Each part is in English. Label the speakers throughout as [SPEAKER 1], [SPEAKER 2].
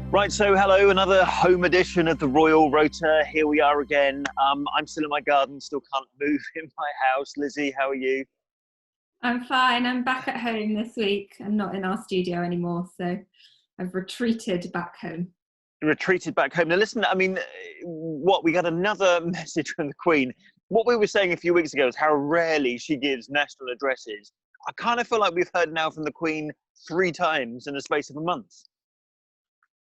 [SPEAKER 1] Right, so hello, another home edition of the Royal Rota. Here we are again. I'm still in my garden, still can't move in my house. Lizzie, how are you?
[SPEAKER 2] I'm fine. I'm back at home this week. I'm not in our studio anymore, so I've retreated back home.
[SPEAKER 1] Retreated back home. Now listen, we got another message from the Queen. What we were saying a few weeks ago is how rarely she gives national addresses. I kind of feel like we've heard now from the Queen 3 times in the space of a month.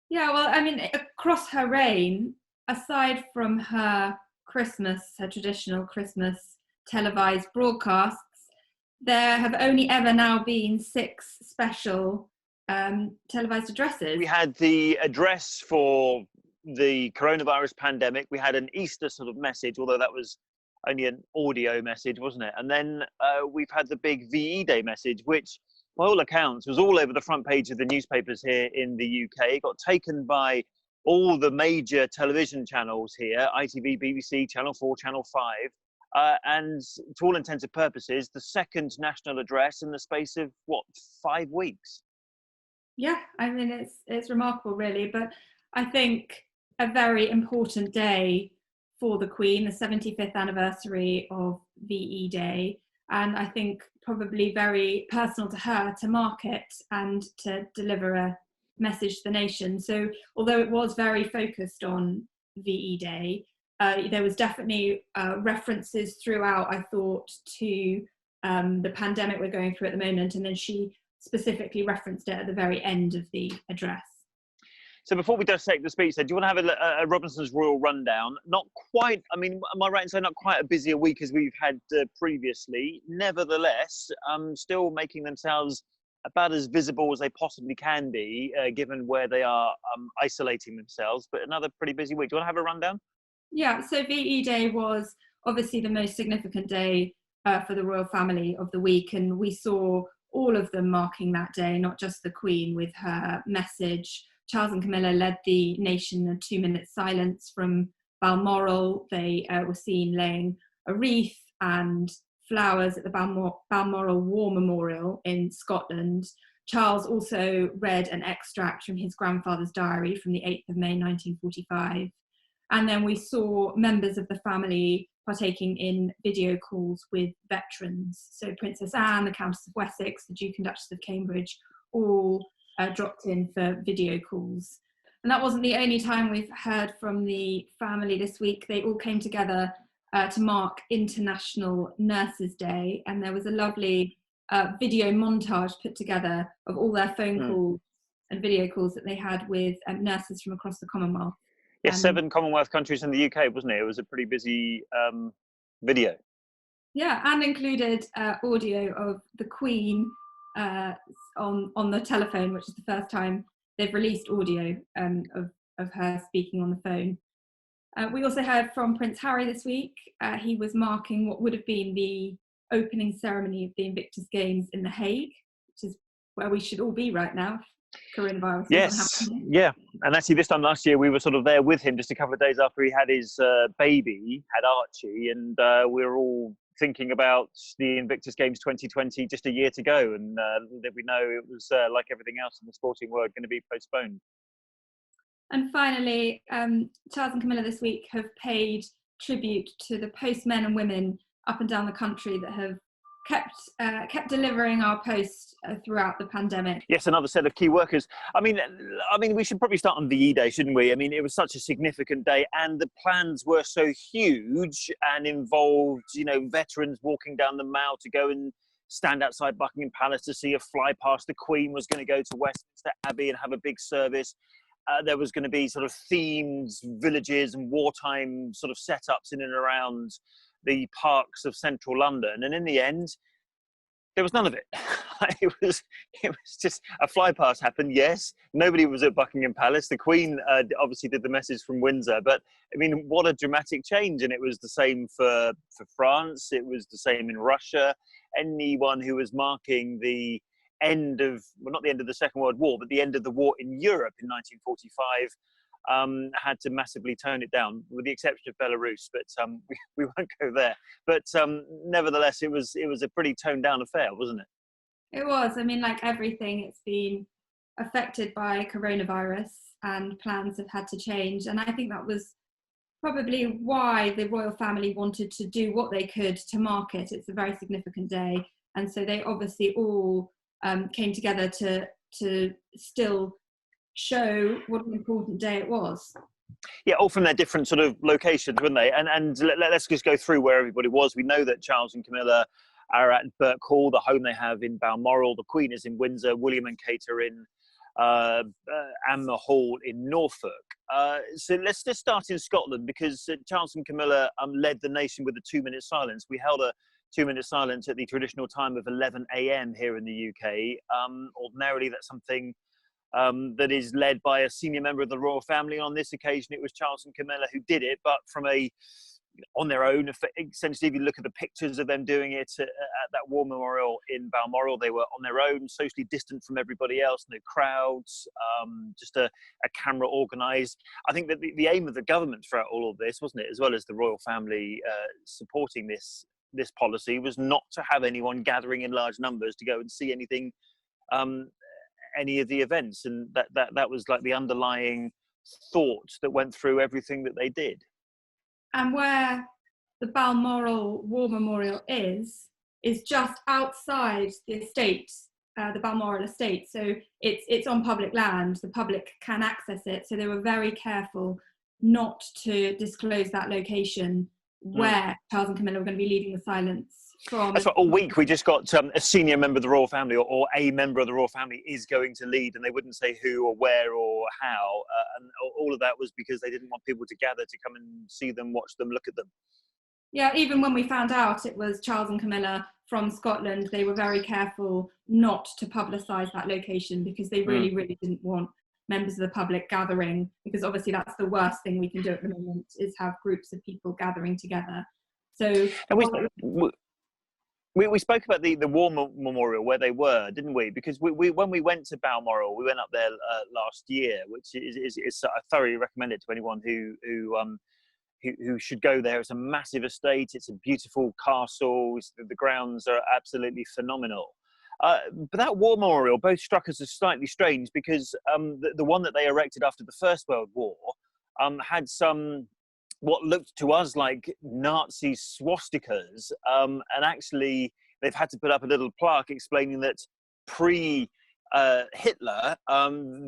[SPEAKER 2] Yeah, well, I mean, across her reign, aside from her traditional Christmas televised broadcasts, there have only ever now been 6 special televised addresses.
[SPEAKER 1] We had the address for the coronavirus pandemic. We had an Easter sort of message, although that was only an audio message, wasn't it? And then we've had the big VE Day message, which, by all accounts, was all over the front page of the newspapers here in the UK. It got taken by all the major television channels here, ITV, BBC, Channel 4, Channel 5. And to all intents and purposes, the second national address in the space of, 5 weeks?
[SPEAKER 2] Yeah, I mean, it's remarkable, really. But I think a very important day for the Queen, the 75th anniversary of VE Day, and I think probably very personal to her to mark it and to deliver a message to the nation. So although it was very focused on VE Day, there was definitely references throughout, I thought, to the pandemic we're going through at the moment, and then she specifically referenced it at the very end of the address.
[SPEAKER 1] So before we dissect the speech, do you want to have a Robinson's Royal Rundown? Not quite, I mean, am I right in saying not quite a busy a week as we've had previously? Nevertheless, still making themselves about as visible as they possibly can be, given where they are isolating themselves. But another pretty busy week. Do you want to have a rundown?
[SPEAKER 2] Yeah, so VE Day was obviously the most significant day for the royal family of the week, and we saw all of them marking that day, not just the Queen with her message. Charles and Camilla led the nation in a 2-minute silence from Balmoral. They were seen laying a wreath and flowers at the Balmoral War Memorial in Scotland. Charles also read an extract from his grandfather's diary from the 8th of May 1945. And then we saw members of the family partaking in video calls with veterans. So Princess Anne, the Countess of Wessex, the Duke and Duchess of Cambridge, all dropped in for video calls. And that wasn't the only time we've heard from the family this week. They all came together to mark International Nurses Day. And there was a lovely video montage put together of all their phone calls and video calls that they had with nurses from across the Commonwealth.
[SPEAKER 1] Yes, 7 Commonwealth countries in the UK, wasn't it? It was a pretty busy video.
[SPEAKER 2] Yeah, and included audio of the Queen on the telephone, which is the first time they've released audio of her speaking on the phone. We also heard from Prince Harry this week. He was marking what would have been the opening ceremony of the Invictus Games in The Hague, which is where we should all be right now. Coronavirus.
[SPEAKER 1] Yes, yeah. And actually this time last year we were sort of there with him just a couple of days after he had his baby, had Archie, and we were all thinking about the Invictus Games 2020 just a year to go, and that we know it was like everything else in the sporting world going to be postponed.
[SPEAKER 2] And finally, Charles and Camilla this week have paid tribute to the postmen and women up and down the country that have kept delivering our post throughout the pandemic.
[SPEAKER 1] Yes, another set of key workers. I mean, we should probably start on VE Day, shouldn't we? I mean, it was such a significant day, and the plans were so huge and involved, veterans walking down the Mall to go and stand outside Buckingham Palace to see a fly past. The Queen was going to go to Westminster Abbey and have a big service. There was going to be sort of themed villages and wartime sort of setups in and around the parks of central London, and in the end there was none of it. it was just a fly past happened. Yes, nobody was at Buckingham Palace. The Queen obviously did the message from Windsor, but I mean, what a dramatic change. And it was the same for France, it was the same in Russia. Anyone who was marking the end of, well, not the end of the Second World War, but the end of the war in Europe in 1945, had to massively tone it down, with the exception of Belarus, but we won't go there. But nevertheless, it was a pretty toned down affair, wasn't it?
[SPEAKER 2] It was. I mean, like everything, it's been affected by coronavirus and plans have had to change. And I think that was probably why the royal family wanted to do what they could to mark it. It's a very significant day. And so they obviously all came together to still show what an important day it was.
[SPEAKER 1] Yeah, all from their different sort of locations, weren't they? And let's just go through where everybody was. We know that Charles and Camilla are at Burke Hall, the home they have in Balmoral. The Queen is in Windsor. William and Kate are in Anmer Hall in Norfolk. So let's just start in Scotland, because Charles and Camilla led the nation with a 2-minute silence. We held a 2-minute silence at the traditional time of 11 a.m. here in the UK. Ordinarily, that's something that is led by a senior member of the royal family. On this occasion, it was Charles and Camilla who did it, but on their own. Essentially, if you look at the pictures of them doing it at that war memorial in Balmoral, they were on their own, socially distant from everybody else, no crowds, just a camera organised. I think that the aim of the government throughout all of this, wasn't it, as well as the royal family supporting this policy, was not to have anyone gathering in large numbers to go and see anything, any of the events, and that was like the underlying thought that went through everything that they did.
[SPEAKER 2] And where the Balmoral War Memorial is just outside the estate, the Balmoral estate. So it's on public land. The public can access it. So they were very careful not to disclose that location where Charles and Camilla were going to be leading the silence from.
[SPEAKER 1] That's right. All week we just got a senior member of the royal family or a member of the royal family is going to lead, and they wouldn't say who or where or how. And all of that was because they didn't want people to gather to come and see them, watch them, look at them.
[SPEAKER 2] Yeah, even when we found out it was Charles and Camilla from Scotland, they were very careful not to publicise that location, because they really, really didn't want members of the public gathering, because obviously that's the worst thing we can do at the moment, is have groups of people gathering together. So
[SPEAKER 1] and we spoke about the war memorial where they were, didn't we? Because we when we went to Balmoral, we went up there last year, which is I thoroughly recommend it to anyone who should go there. It's a massive estate. It's a beautiful castle. The grounds are absolutely phenomenal. But that war memorial both struck us as slightly strange, because the one that they erected after the First World War had some what looked to us like Nazi swastikas, and actually they've had to put up a little plaque explaining that Hitler,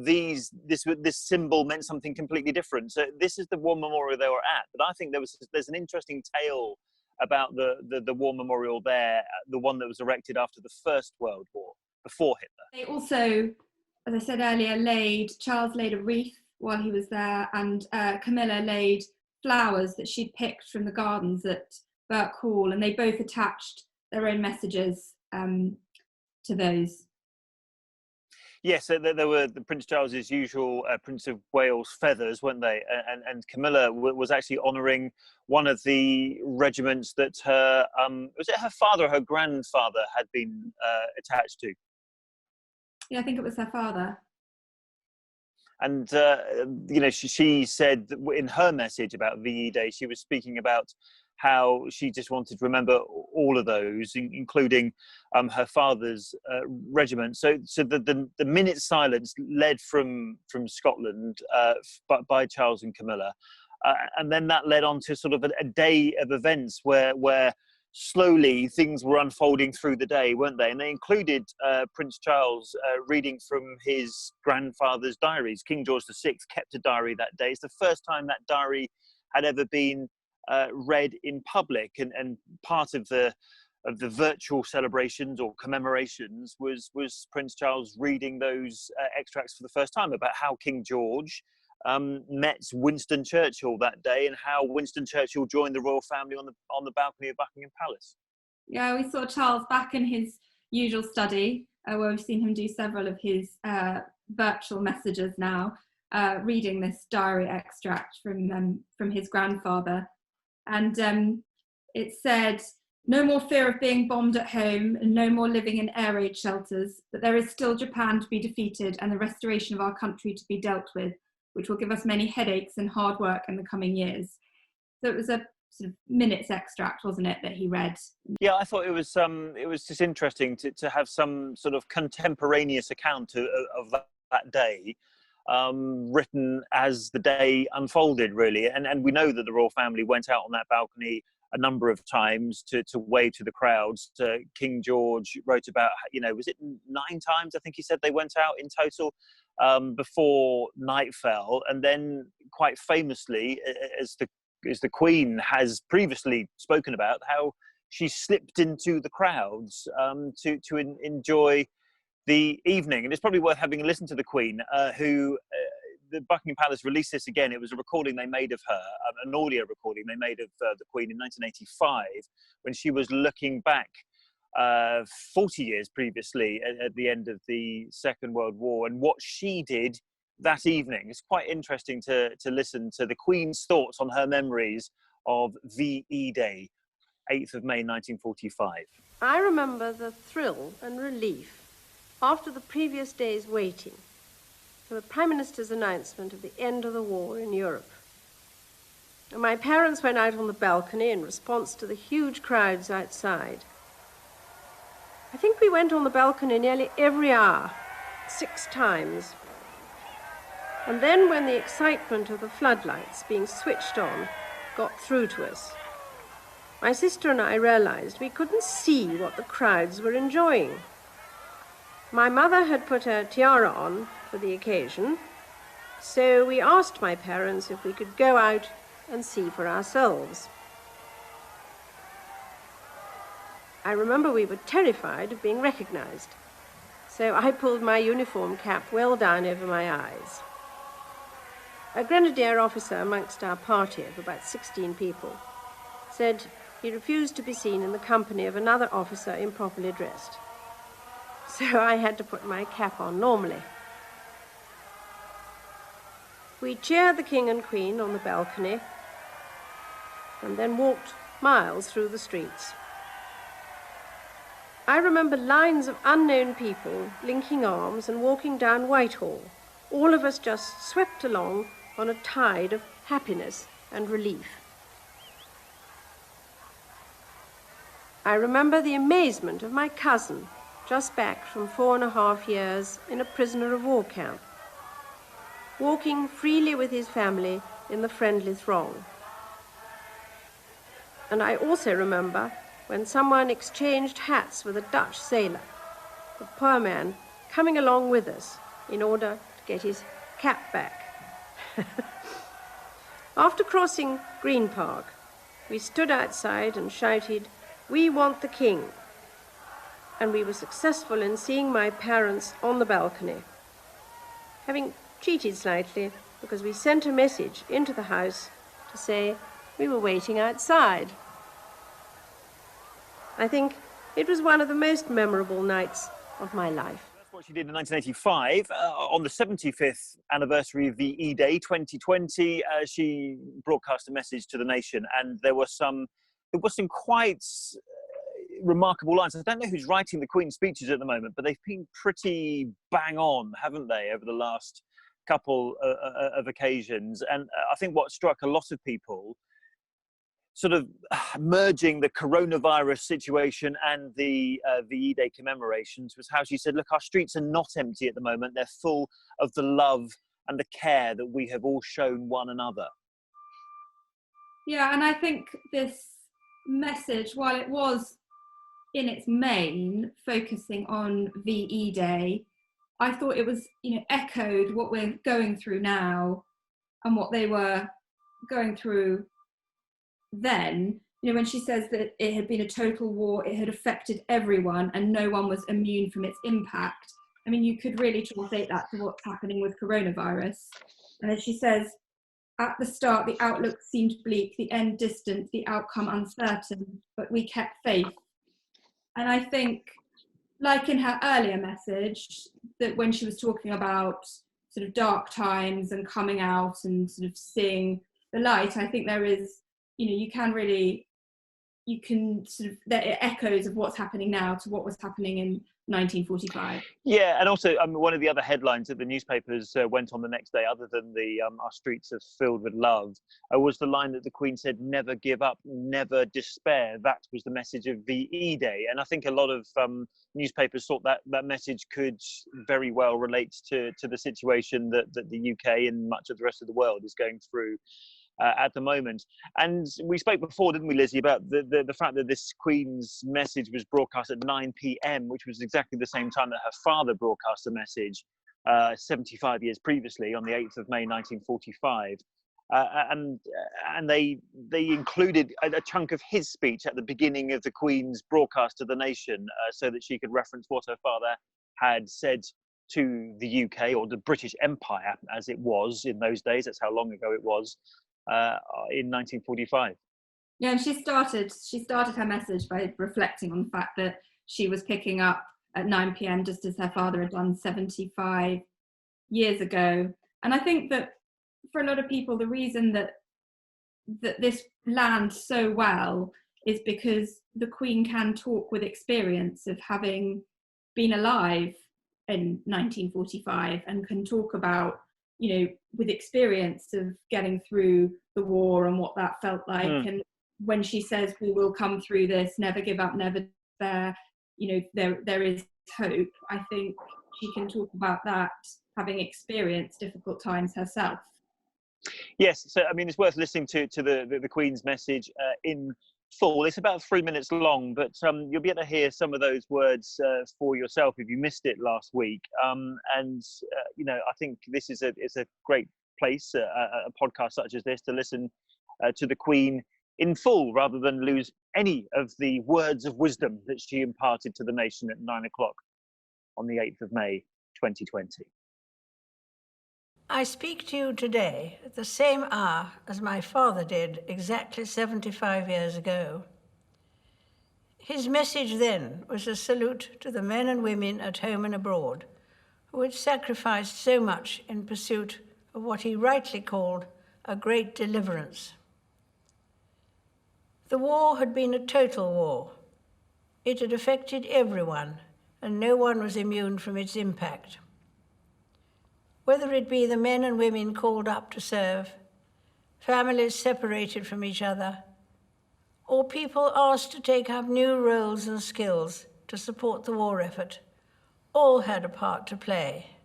[SPEAKER 1] this symbol meant something completely different. So this is the war memorial they were at. But I think there's an interesting tale about the war memorial there, the one that was erected after the First World War, before Hitler.
[SPEAKER 2] They also, as I said earlier, Charles laid a wreath while he was there, and Camilla laid flowers that she'd picked from the gardens at Burke Hall, and they both attached their own messages to those.
[SPEAKER 1] Yes, so there were the Prince Charles's usual Prince of Wales feathers, weren't they? And Camilla was actually honouring one of the regiments that her was it her father or her grandfather had been attached to?
[SPEAKER 2] Yeah, I think it was her father.
[SPEAKER 1] And she said that in her message about VE Day, she was speaking about how she just wanted to remember all of those, including her father's regiment. So the minute silence led from Scotland by Charles and Camilla, and then that led on to sort of a day of events where slowly things were unfolding through the day, weren't they? And they included Prince Charles reading from his grandfather's diaries. King George VI kept a diary that day. It's the first time that diary had ever been read in public, and part of the virtual celebrations or commemorations was Prince Charles reading those extracts for the first time about how King George met Winston Churchill that day, and how Winston Churchill joined the royal family on the balcony of Buckingham Palace. Yeah,
[SPEAKER 2] we saw Charles back in his usual study, where we've seen him do several of his virtual messages now, reading this diary extract from his grandfather. And it said, "No more fear of being bombed at home, and no more living in air raid shelters, but there is still Japan to be defeated and the restoration of our country to be dealt with, which will give us many headaches and hard work in the coming years." So it was a sort of minutes extract, wasn't it, that he read?
[SPEAKER 1] Yeah, I thought it was just interesting to have some sort of contemporaneous account of that that day, written as the day unfolded, really. And we know that the royal family went out on that balcony a number of times to wave to the crowds. King George wrote about, was it 9 times? I think he said they went out in total before night fell. And then, quite famously, as the Queen has previously spoken about, how she slipped into the crowds to enjoy the evening. And it's probably worth having a listen to the Queen, who the Buckingham Palace released this again. It was a recording they made of her, an audio recording they made of the Queen in 1985, when she was looking back 40 years previously at the end of the Second World War, and what she did that evening. It's quite interesting to listen to the Queen's thoughts on her memories of VE Day, 8th of May 1945.
[SPEAKER 3] I remember the thrill and relief after the previous day's waiting for the Prime Minister's announcement of the end of the war in Europe. And my parents went out on the balcony in response to the huge crowds outside. I think we went on the balcony nearly every hour, 6 times. And then when the excitement of the floodlights being switched on got through to us, my sister and I realized we couldn't see what the crowds were enjoying. My mother had put a tiara on for the occasion, so we asked my parents if we could go out and see for ourselves. I remember we were terrified of being recognized, so I pulled my uniform cap well down over my eyes. A grenadier officer amongst our party of about 16 people said he refused to be seen in the company of another officer improperly dressed. So I had to put my cap on normally. We cheered the King and Queen on the balcony and then walked miles through the streets. I remember lines of unknown people linking arms and walking down Whitehall, all of us just swept along on a tide of happiness and relief. I remember the amazement of my cousin, just back from 4.5 years in a prisoner of war camp, walking freely with his family in the friendly throng. And I also remember when someone exchanged hats with a Dutch sailor, the poor man coming along with us in order to get his cap back. After crossing Green Park, we stood outside and shouted, "We want the King." And we were successful in seeing my parents on the balcony, having cheated slightly because we sent a message into the house to say we were waiting outside. I think it was one of the most memorable nights of my life.
[SPEAKER 1] That's what she did in 1985. On the 75th anniversary of VE Day 2020, she broadcast a message to the nation, and there were some quite remarkable lines. I don't know who's writing the Queen's speeches at the moment, but they've been pretty bang on, haven't they, over the last couple of occasions. And I think what struck a lot of people, sort of merging the coronavirus situation and the VE Day commemorations, was how she said, look, our streets are not empty at the moment. They're full of the love and the care that we have all shown one another.
[SPEAKER 2] Yeah, and I think this message, while it was in its main focusing on VE Day, I thought it was, echoed what we're going through now and what they were going through then. When she says that it had been a total war, it had affected everyone and no one was immune from its impact. I mean, you could really translate that to what's happening with coronavirus. And as she says, at the start, the outlook seemed bleak, the end distant, the outcome uncertain, but we kept faith. And I think, like in her earlier message, that when she was talking about sort of dark times and coming out and sort of seeing the light, I think there is, you can really you can sort of, there are echoes of what's happening now to what was happening in 1945.
[SPEAKER 1] Yeah, and also one of the other headlines that the newspapers went on the next day, other than the "Our streets are filled with love," was the line that the Queen said, "Never give up, never despair." That was the message of VE Day, and I think a lot of newspapers thought that that message could very well relate to the situation that the UK and much of the rest of the world is going through at the moment. And we spoke before, didn't we, Lizzie, about the fact that this Queen's message was broadcast at 9 p.m, which was exactly the same time that her father broadcast the message 75 years previously, on the 8th of May 1945. And they included a chunk of his speech at the beginning of the Queen's broadcast to the nation, so that she could reference what her father had said to the UK, or the British Empire as it was in those days. That's how long ago it was. In 1945.
[SPEAKER 2] Yeah, and she started her message by reflecting on the fact that she was picking up at 9 p.m, just as her father had done 75 years ago. And I think that for a lot of people, the reason that this lands so well is because the Queen can talk with experience of having been alive in 1945, and can talk about, with experience of getting through the war and what that felt like. And when she says, "We will come through this, never give up, never despair," there is hope. I think she can talk about that, having experienced difficult times herself.
[SPEAKER 1] Yes, so I mean, it's worth listening to the Queen's message in full. It's about 3 minutes long, but you'll be able to hear some of those words for yourself if you missed it last week. I think this is a great place, a podcast such as this, to listen to the Queen in full, rather than lose any of the words of wisdom that she imparted to the nation at 9 o'clock on the 8th of May 2020.
[SPEAKER 4] I speak to you today at the same hour as my father did exactly 75 years ago. His message then was a salute to the men and women at home and abroad who had sacrificed so much in pursuit of what he rightly called a great deliverance. The war had been a total war. It had affected everyone, and no one was immune from its impact. Whether it be the men and women called up to serve, families separated from each other, or people asked to take up new roles and skills to support the war effort, all had a part to play.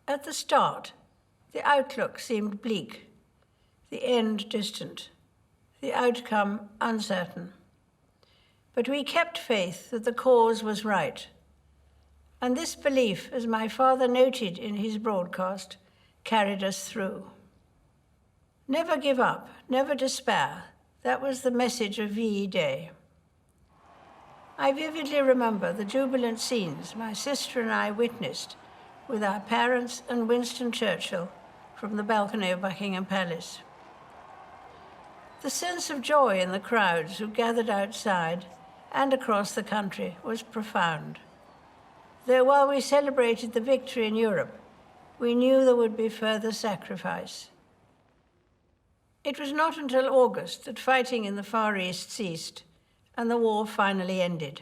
[SPEAKER 4] At the start, the outlook seemed bleak, the end distant, the outcome uncertain. But we kept faith that the cause was right. And this belief, as my father noted in his broadcast, carried us through. Never give up, never despair. That was the message of VE Day. I vividly remember the jubilant scenes my sister and I witnessed with our parents and Winston Churchill from the balcony of Buckingham Palace. The sense of joy in the crowds who gathered outside and across the country was profound. Though while we celebrated the victory in Europe, we knew there would be further sacrifice. It was not until August that fighting in the Far East ceased and the war finally ended.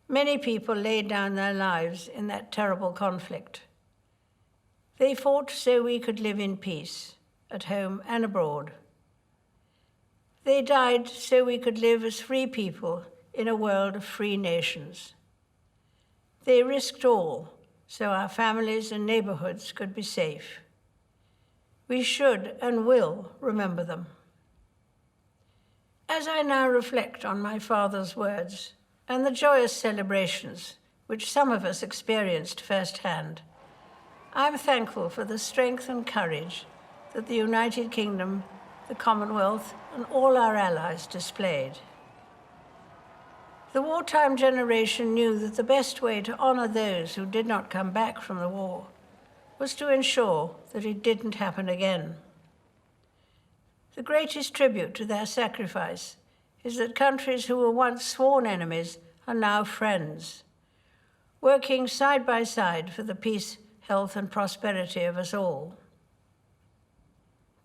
[SPEAKER 4] Many people laid down their lives in that terrible conflict. They fought so we could live in peace, at home and abroad. They died so we could live as free people in a world of free nations. They risked all so our families and neighborhoods could be safe. We should and will remember them. As I now reflect on my father's words and the joyous celebrations which some of us experienced firsthand, I'm thankful for the strength and courage that the United Kingdom, the Commonwealth, and all our allies displayed. The wartime generation knew that the best way to honor those who did not come back from the war was to ensure that it didn't happen again. The greatest tribute to their sacrifice is that countries who were once sworn enemies are now friends, working side by side for the peace, health, and prosperity of us all.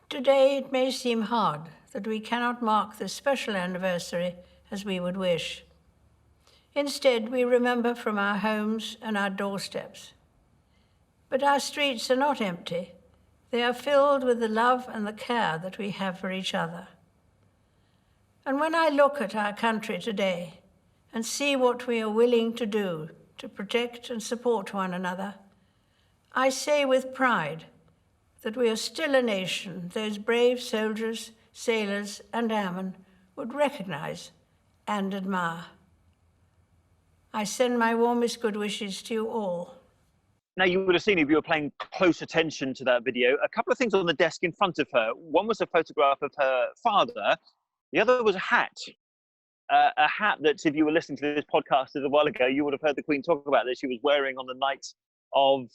[SPEAKER 4] Today it may seem hard that we cannot mark this special anniversary as we would wish. Instead, we remember from our homes and our doorsteps. But our streets are not empty. They are filled with the love and the care that we have for each other. And when I look at our country today and see what we are willing to do to protect and support one another, I say with pride that we are still a nation those brave soldiers, sailors, and airmen would recognize and admire. I send my warmest good wishes to you all.
[SPEAKER 1] Now, you would have seen, if you were paying close attention to that video, a couple of things on the desk in front of her. One was a photograph of her father. The other was a hat. A hat that, if you were listening to this podcast a while ago, you would have heard the Queen talk about that she was wearing on the night of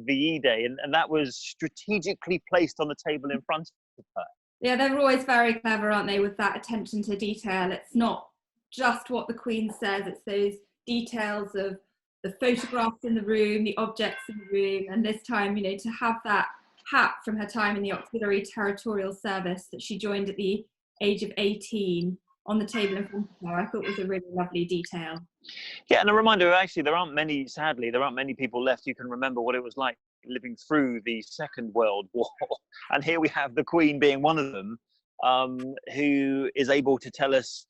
[SPEAKER 1] VE Day. And that was strategically placed on the table in front of her.
[SPEAKER 2] Yeah, they're always very clever, aren't they, with that attention to detail. It's not just what the Queen says, it's those details of the photographs in the room, the objects in the room, and this time, to have that hat from her time in the Auxiliary Territorial Service that she joined at the age of 18 on the table in front of her, I thought was a really lovely detail.
[SPEAKER 1] Yeah, and a reminder, actually, sadly, there aren't many people left who can remember what it was like living through the Second World War. And here we have the Queen being one of them, who is able to tell us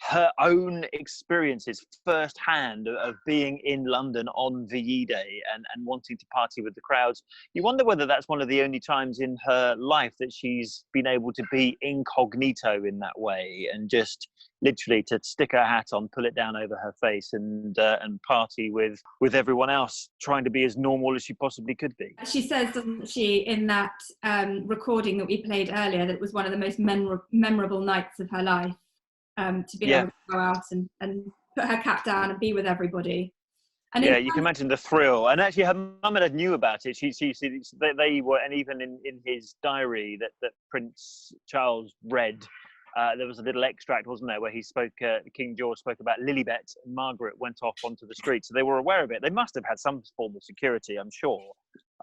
[SPEAKER 1] her own experiences firsthand of being in London on VE Day and wanting to party with the crowds. You wonder whether that's one of the only times in her life that she's been able to be incognito in that way, and just literally to stick her hat on, pull it down over her face, and party with everyone else, trying to be as normal as she possibly could be. She
[SPEAKER 2] says, doesn't she, in that recording that we played earlier, that it was one of the most memorable nights of her life. To be able to go out and put her cap down and be with everybody. And
[SPEAKER 1] yeah, you can imagine the thrill. And actually, her mum and dad knew about it. They were, and even in his diary that Prince Charles read, there was a little extract, wasn't there, where he spoke. King George spoke about Lilibet, and Margaret went off onto the street, so they were aware of it. They must have had some form of security, I'm sure.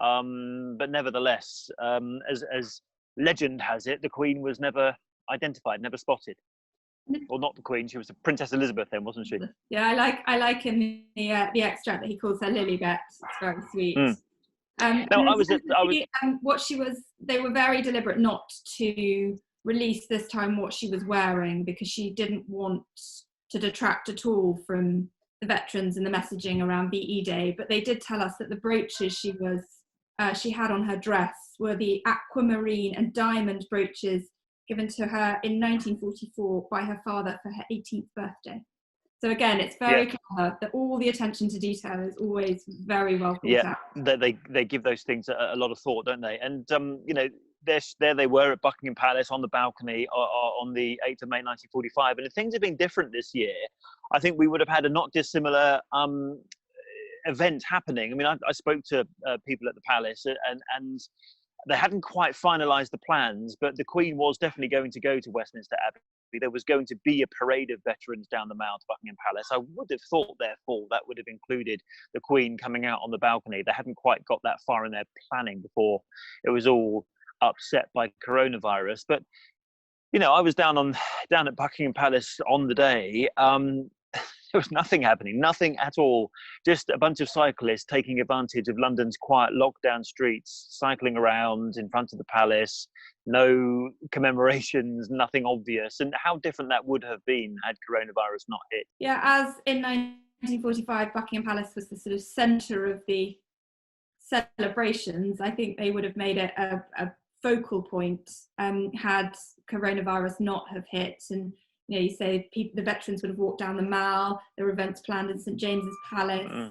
[SPEAKER 1] But nevertheless, as legend has it, the Queen was never identified, never spotted. Well, not the Queen. She was Princess Elizabeth then, wasn't she?
[SPEAKER 2] Yeah, I like in the extract that he calls her Lilibet. It's very sweet. They were very deliberate not to release this time what she was wearing, because she didn't want to detract at all from the veterans and the messaging around VE Day. But they did tell us that the brooches she had on her dress were the aquamarine and diamond brooches given to her in 1944 by her father for her 18th birthday. So again, it's very clever that all the attention to detail is always very well thought out.
[SPEAKER 1] They give those things a lot of thought, don't they? And there they were at Buckingham Palace on the balcony on the 8th of May 1945. And if things had been different this year, I think we would have had a not dissimilar event happening. I mean, I spoke to people at the palace, and they hadn't quite finalised the plans, but the Queen was definitely going to go to Westminster Abbey. There was going to be a parade of veterans down the Mall to Buckingham Palace. I would have thought, therefore, that would have included the Queen coming out on the balcony. They hadn't quite got that far in their planning before it was all upset by coronavirus. But, I was down at Buckingham Palace on the day. There was nothing happening, nothing at all. Just a bunch of cyclists taking advantage of London's quiet lockdown streets, cycling around in front of the palace, no commemorations, nothing obvious. And how different that would have been had coronavirus not hit.
[SPEAKER 2] Yeah, as in 1945, Buckingham Palace was the sort of centre of the celebrations. I think they would have made it a focal point had coronavirus not have hit. And you say the veterans would have walked down the Mall. There were events planned in St James's Palace.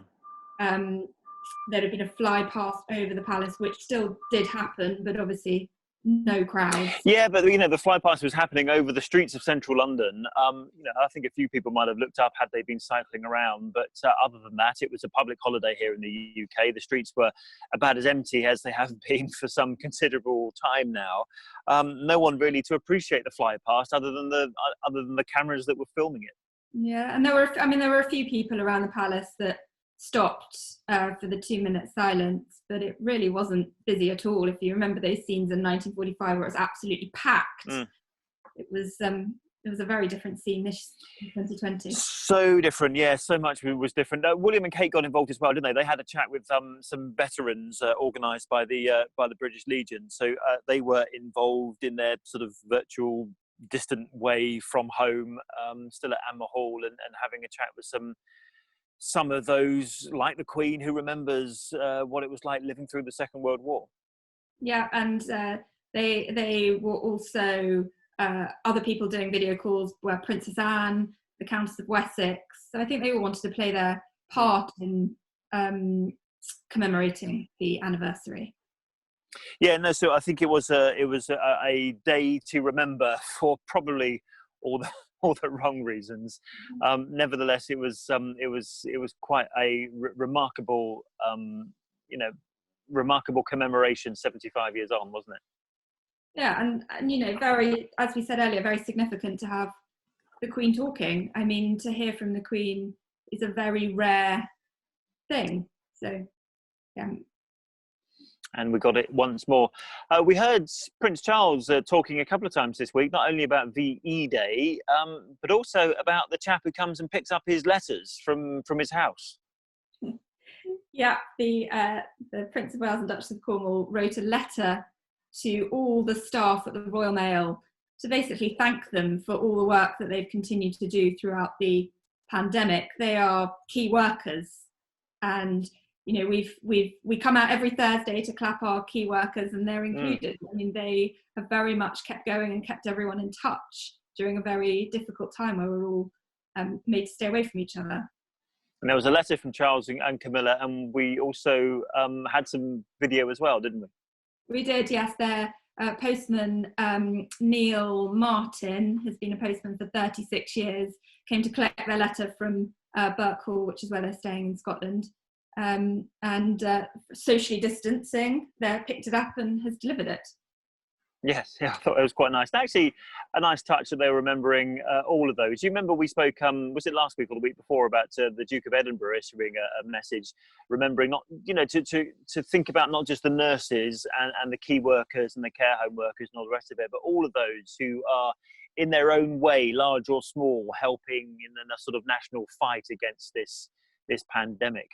[SPEAKER 2] There'd have been a fly past over the palace, which still did happen, but obviously no crowds.
[SPEAKER 1] Yeah, but the fly past was happening over the streets of central London. I think a few people might have looked up had they been cycling around, but other than that, it was a public holiday here in the UK. The streets were about as empty as they have been for some considerable time now. No one really to appreciate the fly past, other than the cameras that were filming it.
[SPEAKER 2] Yeah, and there were a few people around the palace that stopped for the 2-minute silence, but it really wasn't busy at all. If you remember those scenes in 1945 where it was absolutely packed, it was a very different scene this 2020.
[SPEAKER 1] So different, yeah. So much was different. William and Kate got involved as well, didn't they? They had a chat with some veterans organised by the British Legion. So they were involved in their sort of virtual, distant way from home, still at Anmer Hall, and having a chat with some of those, like the Queen, who remembers what it was like living through the Second World War.
[SPEAKER 2] Yeah, and they were also other people doing video calls were Princess Anne, the Countess of Wessex. So I think they all wanted to play their part in commemorating the anniversary.
[SPEAKER 1] Yeah, no. So I think it was a day to remember for probably all the wrong reasons. Nevertheless, it was quite a remarkable remarkable commemoration 75 years on, wasn't it?
[SPEAKER 2] Yeah, and you know, very, as we said earlier, very significant to have the Queen talking. I mean, to hear from the Queen is a very rare thing. So, yeah.
[SPEAKER 1] And we got it once more. We heard Prince Charles talking a couple of times this week, not only about VE Day, but also about the chap who comes and picks up his letters from his house.
[SPEAKER 2] Yeah, the Prince of Wales and Duchess of Cornwall wrote a letter to all the staff at the Royal Mail to basically thank them for all the work that they've continued to do throughout the pandemic. They are key workers, and you know, we come out every Thursday to clap our key workers, and they're included. I mean, they have very much kept going and kept everyone in touch during a very difficult time where we're all made to stay away from each other.
[SPEAKER 1] And there was a letter from Charles and Camilla, and we also had some video as well, didn't we?
[SPEAKER 2] We did, yes. Their postman, Neil Martin, has been a postman for 36 years, came to collect their letter from Birkhall, which is where they're staying in Scotland. And socially distancing, they picked it up and has delivered it.
[SPEAKER 1] Yes, yeah, I thought it was quite nice. And actually, a nice touch that they were remembering all of those. You remember we spoke, was it last week or the week before, about the Duke of Edinburgh issuing a message, remembering not, you know, to think about not just the nurses and the key workers and the care home workers and all the rest of it, but all of those who are in their own way, large or small, helping in a sort of national fight against this pandemic.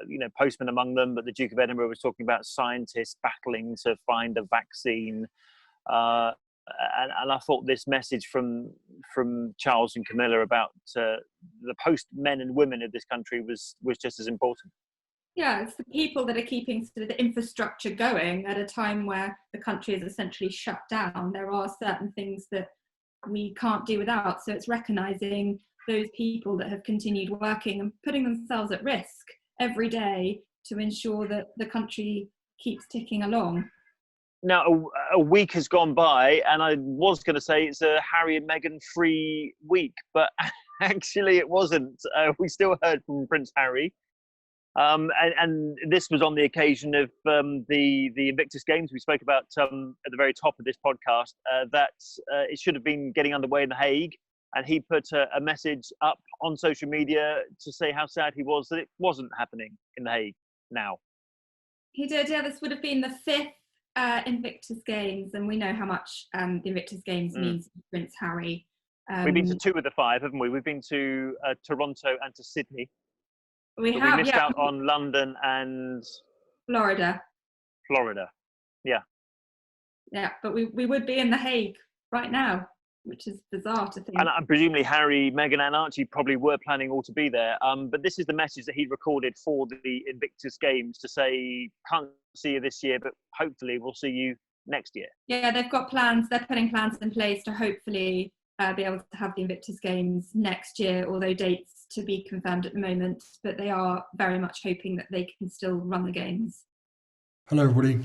[SPEAKER 1] You know, postmen among them, but the Duke of Edinburgh was talking about scientists battling to find a vaccine. And I thought this message from Charles and Camilla about the postmen and women of this country was just as important.
[SPEAKER 2] Yeah, it's the people that are keeping sort of the infrastructure going at a time where the country is essentially shut down. There are certain things that we can't do without. So it's recognising those people that have continued working and putting themselves at risk every day to ensure that the country keeps ticking along.
[SPEAKER 1] Now, a week has gone by, and I was going to say it's a Harry and Meghan free week, but actually it wasn't. We still heard from Prince Harry. And this was on the occasion of the Invictus Games we spoke about at the very top of this podcast, that it should have been getting underway in The Hague. And he put a message up on social media to say how sad he was that it wasn't happening in The Hague now.
[SPEAKER 2] He did, yeah. This would have been the 5th Invictus Games, and we know how much the Invictus Games means to Prince Harry.
[SPEAKER 1] We've been to 2 of the 5, haven't we? We've been to Toronto and to Sydney. We missed out on London and
[SPEAKER 2] Florida.
[SPEAKER 1] Yeah.
[SPEAKER 2] Yeah, but we would be in The Hague right now, which is bizarre to think.
[SPEAKER 1] And presumably Harry, Meghan and Archie probably were planning all to be there. But this is the message that he recorded for the Invictus Games to say, can't see you this year, but hopefully we'll see you next year.
[SPEAKER 2] Yeah, they've got plans. They're putting plans in place to hopefully be able to have the Invictus Games next year, although dates to be confirmed at the moment. But they are very much hoping that they can still run the Games.
[SPEAKER 5] Hello everybody.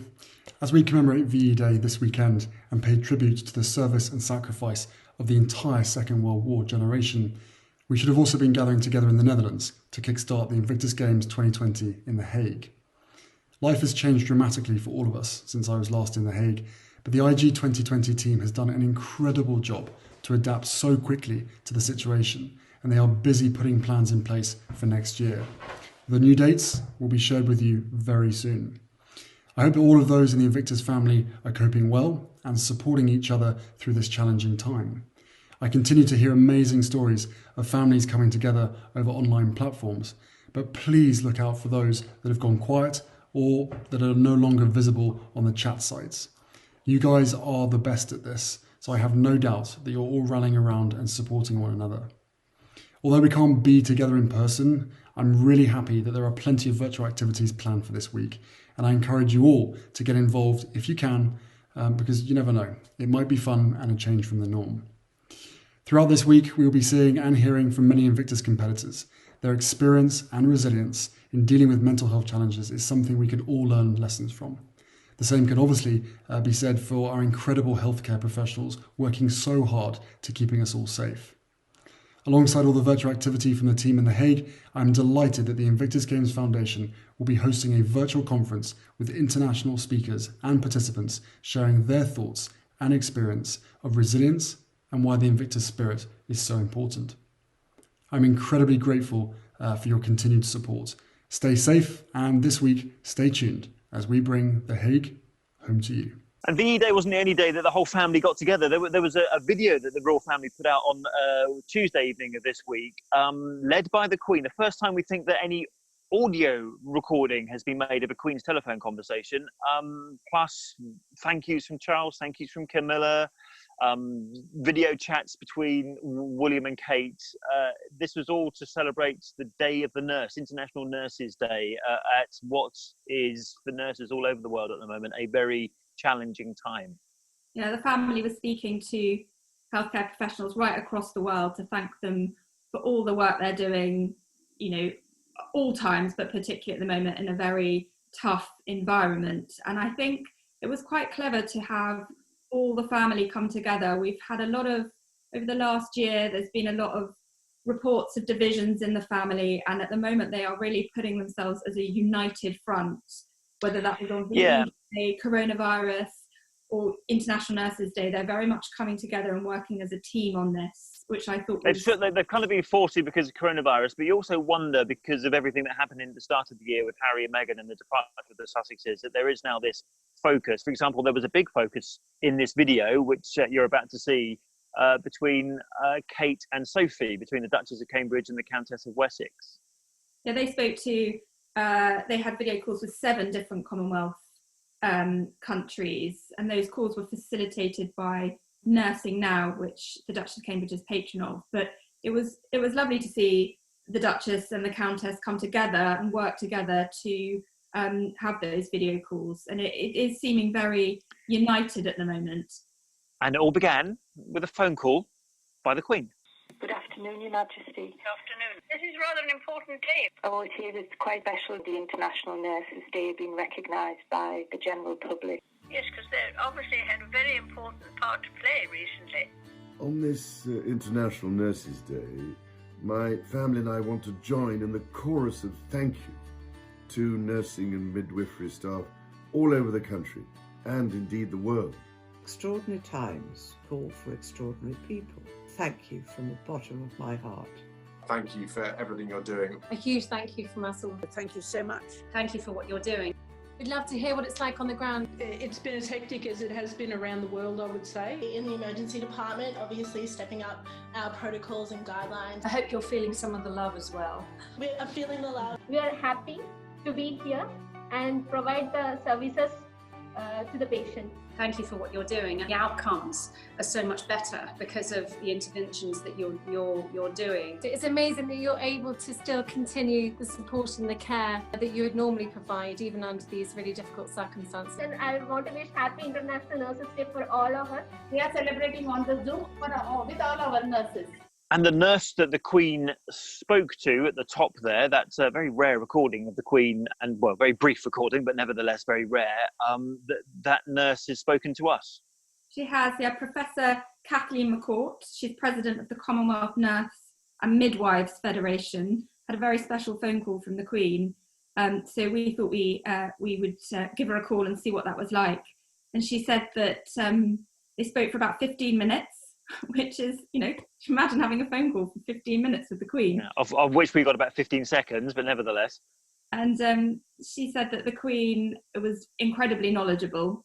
[SPEAKER 5] As we commemorate VE Day this weekend and pay tribute to the service and sacrifice of the entire Second World War generation, we should have also been gathering together in the Netherlands to kickstart the Invictus Games 2020 in The Hague. Life has changed dramatically for all of us since I was last in The Hague, but the IG 2020 team has done an incredible job to adapt so quickly to the situation, and they are busy putting plans in place for next year. The new dates will be shared with you very soon. I hope that all of those in the Invictus family are coping well and supporting each other through this challenging time. I continue to hear amazing stories of families coming together over online platforms, but please look out for those that have gone quiet or that are no longer visible on the chat sites. You guys are the best at this, so I have no doubt that you're all rallying around and supporting one another. Although we can't be together in person, I'm really happy that there are plenty of virtual activities planned for this week, and I encourage you all to get involved if you can, because you never know, it might be fun and a change from the norm. Throughout this week, we will be seeing and hearing from many Invictus competitors. Their experience and resilience in dealing with mental health challenges is something we could all learn lessons from. The same can obviously be said for our incredible healthcare professionals working so hard to keeping us all safe. Alongside all the virtual activity from the team in The Hague, I'm delighted that the Invictus Games Foundation will be hosting a virtual conference with international speakers and participants sharing their thoughts and experience of resilience and why the Invictus spirit is so important. I'm incredibly grateful for your continued support. Stay safe, and this week, stay tuned as we bring The Hague home to you.
[SPEAKER 1] And VE Day wasn't the only day that the whole family got together. There was a video that the royal family put out on Tuesday evening of this week, led by the Queen. The first time we think that any audio recording has been made of a Queen's telephone conversation. Plus, thank yous from Charles, thank yous from Camilla, video chats between William and Kate. This was all to celebrate the Day of the Nurse, International Nurses Day, at what is, for nurses all over the world at the moment, a very challenging time.
[SPEAKER 2] Yeah, the family was speaking to healthcare professionals right across the world to thank them for all the work they're doing, you know, all times, but particularly at the moment in a very tough environment. And I think it was quite clever to have all the family come together. We've had a lot of, over the last year, there's been a lot of reports of divisions in the family, and at the moment they are really putting themselves as a united front, whether that was on the coronavirus or International Nurses Day. They're very much coming together and working as a team on this, which I thought was...
[SPEAKER 1] They've kind of been forced to because of coronavirus, but you also wonder, because of everything that happened in the start of the year with Harry and Meghan and the departure of the Sussexes, that there is now this focus. For example, there was a big focus in this video, which you're about to see, between Kate and Sophie, between the Duchess of Cambridge and the Countess of Wessex.
[SPEAKER 2] Yeah, they spoke to, they had video calls with 7 different Commonwealth countries, and those calls were facilitated by Nursing Now, which the Duchess of Cambridge is patron of. But it was lovely to see the Duchess and the Countess come together and work together to have those video calls, and it is seeming very united at the moment.
[SPEAKER 1] And it all began with a phone call by the Queen.
[SPEAKER 6] Good afternoon, Your Majesty. Good afternoon. This is rather an important day. Oh, it is. It's quite special. The International Nurses Day being recognised by the general public. Yes, because they obviously had a very important part to play recently.
[SPEAKER 7] On this International Nurses Day, my family and I want to join in the chorus of thank you to nursing and midwifery staff all over the country and indeed the world.
[SPEAKER 8] Extraordinary times call for extraordinary people. Thank you from the bottom of my heart.
[SPEAKER 9] Thank you for everything you're doing.
[SPEAKER 10] A huge thank you from us all.
[SPEAKER 8] Thank you so much.
[SPEAKER 10] Thank you for what you're doing. We'd love to hear what it's like on the ground.
[SPEAKER 11] It's been as hectic as it has been around the world, I would say.
[SPEAKER 12] In the emergency department, obviously stepping up our protocols and guidelines.
[SPEAKER 10] I hope you're feeling some of the love as well.
[SPEAKER 12] We are feeling the love.
[SPEAKER 13] We are happy to be here and provide the services to the patient.
[SPEAKER 10] Thank you for what you're doing. The outcomes are so much better because of the interventions that you're doing.
[SPEAKER 14] It's amazing that you're able to still continue the support and the care that you would normally provide, even under these really difficult circumstances.
[SPEAKER 13] And I want to wish Happy International Nurses Day for all of us.
[SPEAKER 15] We are celebrating on the Zoom with all our nurses.
[SPEAKER 1] And the nurse that the Queen spoke to at the top there, that's a very rare recording of the Queen, and well, very brief recording, but nevertheless very rare. That nurse has spoken to us.
[SPEAKER 2] She has, yeah, Professor Kathleen McCourt. She's president of the Commonwealth Nurse and Midwives Federation. Had a very special phone call from the Queen. So we thought we would give her a call and see what that was like. And she said that they spoke for about 15 minutes. Which is, you know, imagine having a phone call for 15 minutes with the Queen.
[SPEAKER 1] Yeah, of which we got about 15 seconds, but nevertheless.
[SPEAKER 2] And she said that the Queen was incredibly knowledgeable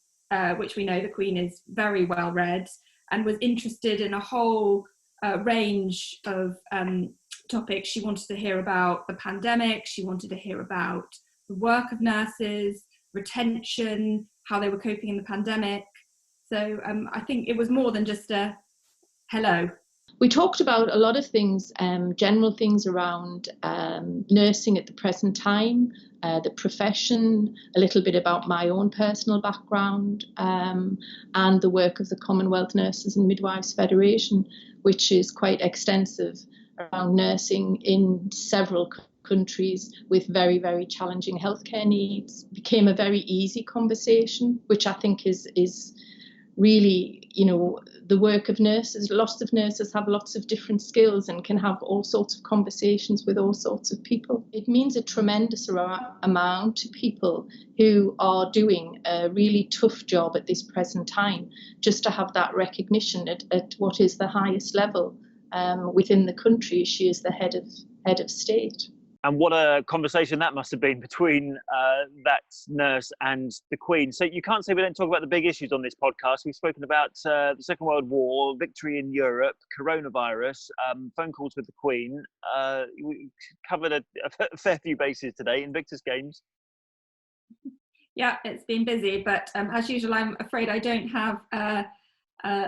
[SPEAKER 2] which we know the Queen is very well read, and was interested in a whole range of topics. She wanted to hear about the pandemic, she wanted to hear about the work of nurses, retention, how they were coping in the pandemic. So I think it was more than just a hello.
[SPEAKER 16] We talked about a lot of things, general things around nursing at the present time, the profession, a little bit about my own personal background, and the work of the Commonwealth Nurses and Midwives Federation, which is quite extensive around nursing in several countries with very, very challenging healthcare needs. It became a very easy conversation, which I think is really, the work of nurses. Lots of nurses have lots of different skills and can have all sorts of conversations with all sorts of people. It means a tremendous amount to people who are doing a really tough job at this present time, just to have that recognition at what is the highest level within the country. She is the head of state.
[SPEAKER 1] And what a conversation that must have been between that nurse and the Queen. So you can't say we don't talk about the big issues on this podcast. We've spoken about the Second World War, victory in Europe, coronavirus, phone calls with the Queen. We covered a fair few bases today. Invictus Games.
[SPEAKER 2] Yeah, it's been busy, but as usual, I'm afraid I don't have a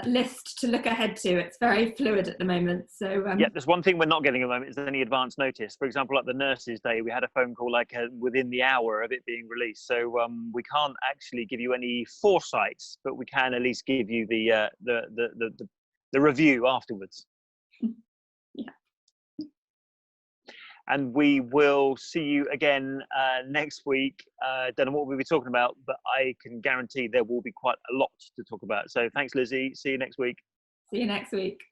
[SPEAKER 2] list to look ahead to. It's very fluid at the moment. So
[SPEAKER 1] yeah, there's one thing we're not getting at the moment is any advance notice. For example, at the Nurses' Day, we had a phone call within the hour of it being released. So we can't actually give you any foresight, but we can at least give you the review afterwards.
[SPEAKER 2] Yeah.
[SPEAKER 1] And we will see you again next week. Don't know what we'll be talking about, but I can guarantee there will be quite a lot to talk about. So thanks, Lizzie. See you next week.
[SPEAKER 2] See you next week.